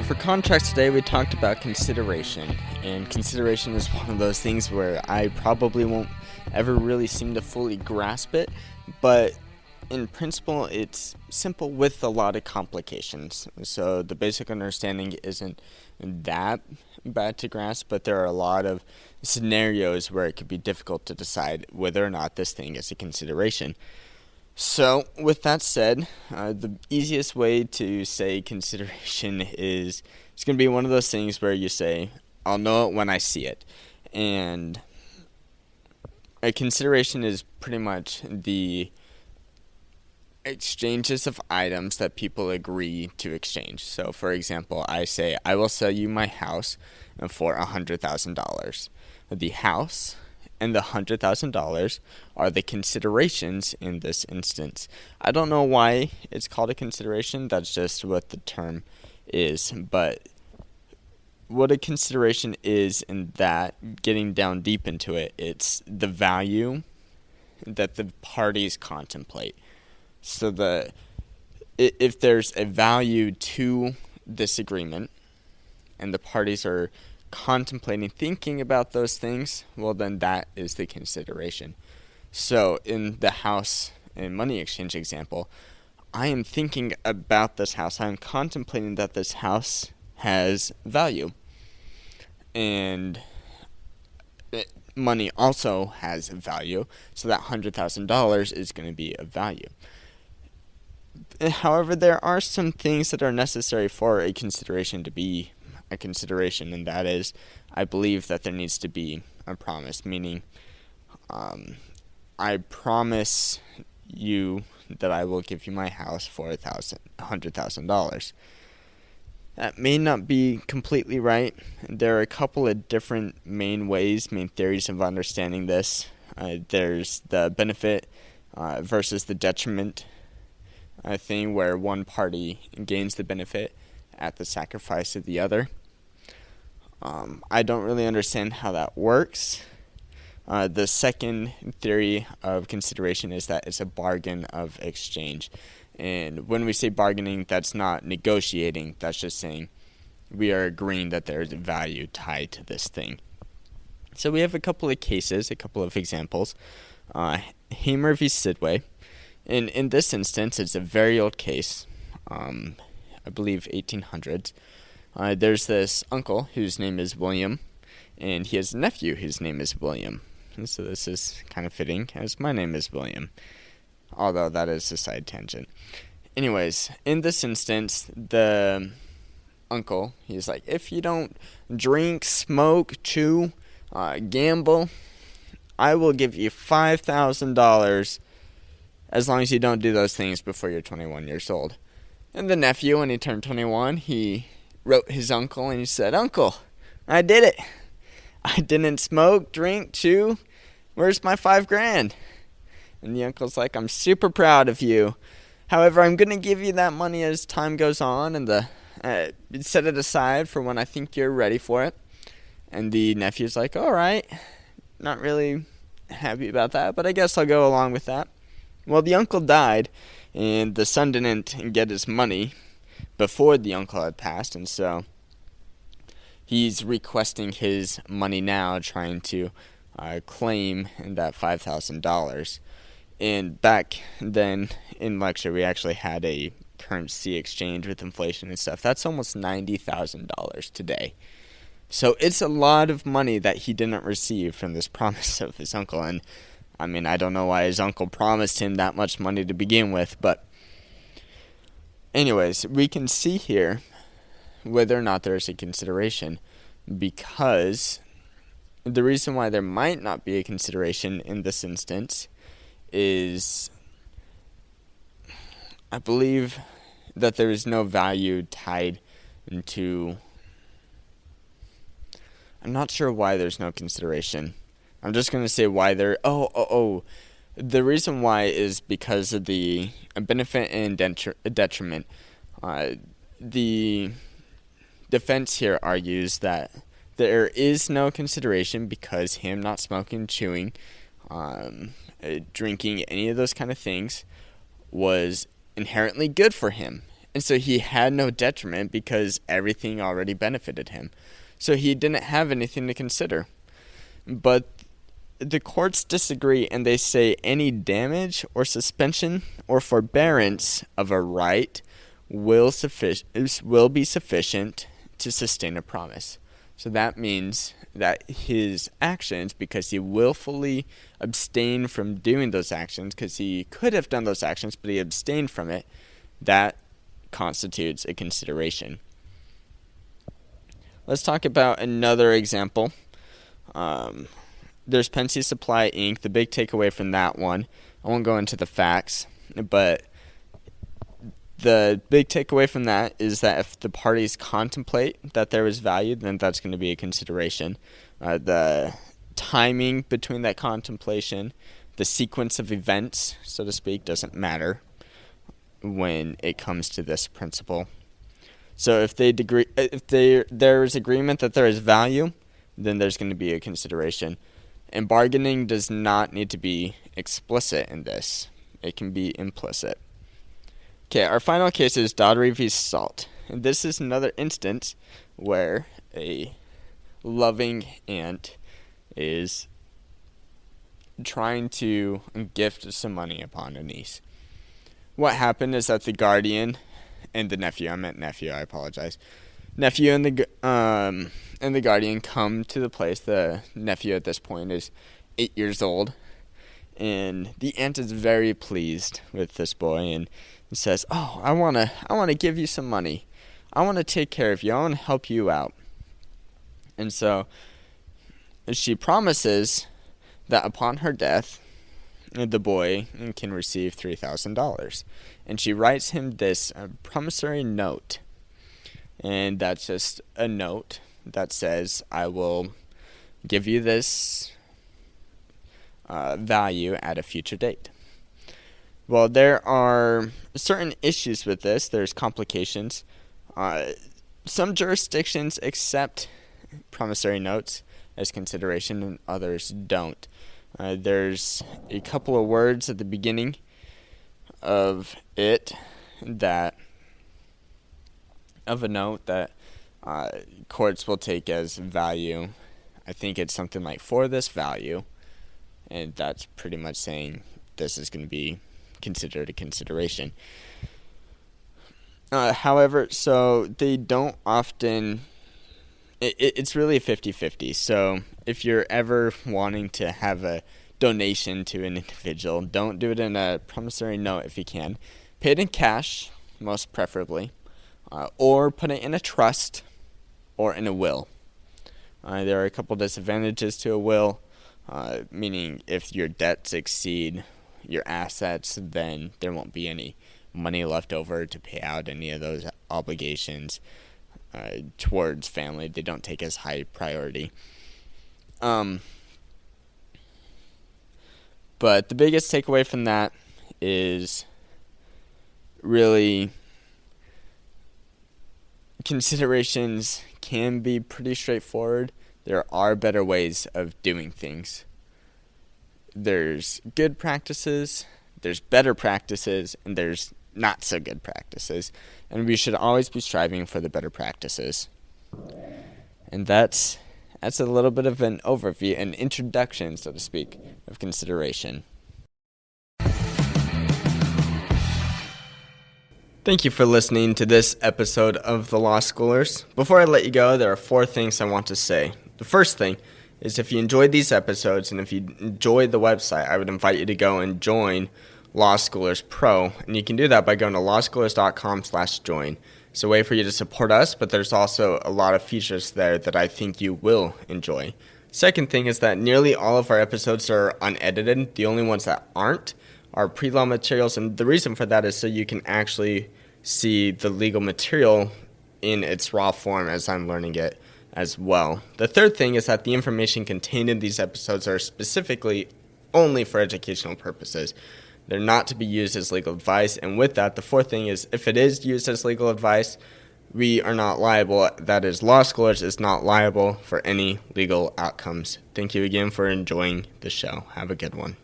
For contracts today, we talked about consideration, and consideration is one of those things where I probably won't ever really seem to fully grasp it, but in principle, it's simple with a lot of complications. So the basic understanding isn't that bad to grasp, but there are a lot of scenarios where it could be difficult to decide whether or not this thing is a consideration. So, with that said, the easiest way to say consideration is it's going to be one of those things where you say, I'll know it when I see it. And a consideration is pretty much the exchanges of items that people agree to exchange. So, for example, I say, I will sell you my house for $100,000. The house and the $100,000 are the considerations in this instance. I don't know why it's called a consideration. That's just what the term is. But what a consideration is in that, getting down deep into it, it's the value that the parties contemplate. So if there's a value to this agreement and the parties are contemplating, thinking about those things, well, then that is the consideration. So in the house and money exchange example, I am thinking about this house. I am contemplating that this house has value. And money also has value, so that $100,000 is going to be of value. However, there are some things that are necessary for a consideration to be a consideration, and that is, I believe that there needs to be a promise, meaning I promise you that I will give you my house for $100,000. That may not be completely right. There are a couple of different main theories of understanding this. There's the benefit versus the detriment thing, where one party gains the benefit at the sacrifice of the other. I don't really understand how that works. The second theory of consideration is that it's a bargain of exchange. And when we say bargaining, that's not negotiating. That's just saying we are agreeing that there's a value tied to this thing. So we have a couple of cases, a couple of examples. Hamer v. Sidway. And in this instance, it's a very old case. I believe 1800s. There's this uncle whose name is William, and he has a nephew whose name is William. And so this is kind of fitting, as my name is William, although that is a side tangent. Anyways, in this instance, the uncle, he's like, if you don't drink, smoke, chew, gamble, I will give you $5,000 as long as you don't do those things before you're 21 years old. And the nephew, when he turned 21, he wrote his uncle and he said, Uncle, I did it. I didn't smoke, drink, chew. Where's my $5,000? And the uncle's like, I'm super proud of you. However, I'm going to give you that money as time goes on and set it aside for when I think you're ready for it. And the nephew's like, all right, not really happy about that, but I guess I'll go along with that. Well, the uncle died, and the son didn't get his money before the uncle had passed, and so he's requesting his money now, trying to claim that $5,000. And back then in lecture, we actually had a currency exchange with inflation and stuff. That's almost $90,000 today. So it's a lot of money that he didn't receive from this promise of his uncle. And I mean, I don't know why his uncle promised him that much money to begin with, but anyways, we can see here whether or not there is a consideration, because the reason why there might not be a consideration in this instance is I believe that there is no value tied into. I'm not sure why there's no consideration. I'm just going to say why there. The reason why is because of the benefit and detriment. The defense here argues that there is no consideration because him not smoking, chewing, drinking, any of those kind of things was inherently good for him. And so he had no detriment because everything already benefited him. So he didn't have anything to consider. But the courts disagree, and they say any damage or suspension or forbearance of a right will be sufficient to sustain a promise. So that means that his actions, because he willfully abstained from doing those actions, because he could have done those actions, but he abstained from it, that constitutes a consideration. Let's talk about another example. There's Pensy Supply Inc. The big takeaway from that one, I won't go into the facts, but the big takeaway from that is that if the parties contemplate that there is value, then that's going to be a consideration. The timing between that contemplation, the sequence of events, so to speak, doesn't matter when it comes to this principle. So if there is agreement that there is value, then there's going to be a consideration. And bargaining does not need to be explicit in this. It can be implicit. Okay, our final case is Daugherty v. Salt. And this is another instance where a loving aunt is trying to gift some money upon a niece. What happened is that the guardian and the nephew, I apologize. Nephew and the guardian come to the place. The nephew at this point is 8 years old. And the aunt is very pleased with this boy and says, "Oh, I wanna give you some money. I wanna take care of you. I wanna help you out." And so she promises that upon her death, the boy can receive $3,000. And she writes him this promissory note. And that's just a note that says, "I will give you this value at a future date." Well, there are certain issues with this. There's complications. Some jurisdictions accept promissory notes as consideration and others don't. There's a couple of words at the beginning of it of a note that courts will take as value. I think it's something like "for this value," and that's pretty much saying this is going to be considered a consideration. However, so they don't often, it's really 50-50. So if you're ever wanting to have a donation to an individual, don't do it in a promissory note if you can. Pay it in cash, most preferably, or put it in a trust or in a will. There are a couple disadvantages to a will, meaning if your debts exceed your assets, then there won't be any money left over to pay out any of those obligations towards family. They don't take as high priority. But the biggest takeaway from that is really considerations can be pretty straightforward. There are better ways of doing things. There's good practices, there's better practices, and there's not so good practices. And we should always be striving for the better practices. And that's a little bit of an overview, an introduction, so to speak, of consideration. Thank you for listening to this episode of The Law Schoolers. Before I let you go, there are 4 things I want to say. The first thing is if you enjoyed these episodes and if you enjoyed the website, I would invite you to go and join Law Schoolers Pro. And you can do that by going to lawschoolers.com/join. It's a way for you to support us, but there's also a lot of features there that I think you will enjoy. Second thing is that nearly all of our episodes are unedited. The only ones that aren't are pre-law materials, and the reason for that is so you can actually see the legal material in its raw form as I'm learning it as well. The third thing is that the information contained in these episodes are specifically only for educational purposes. They're not to be used as legal advice, and with that, the fourth thing is if it is used as legal advice, we are not liable. That is, Law Schoolers is not liable for any legal outcomes. Thank you again for enjoying the show. Have a good one.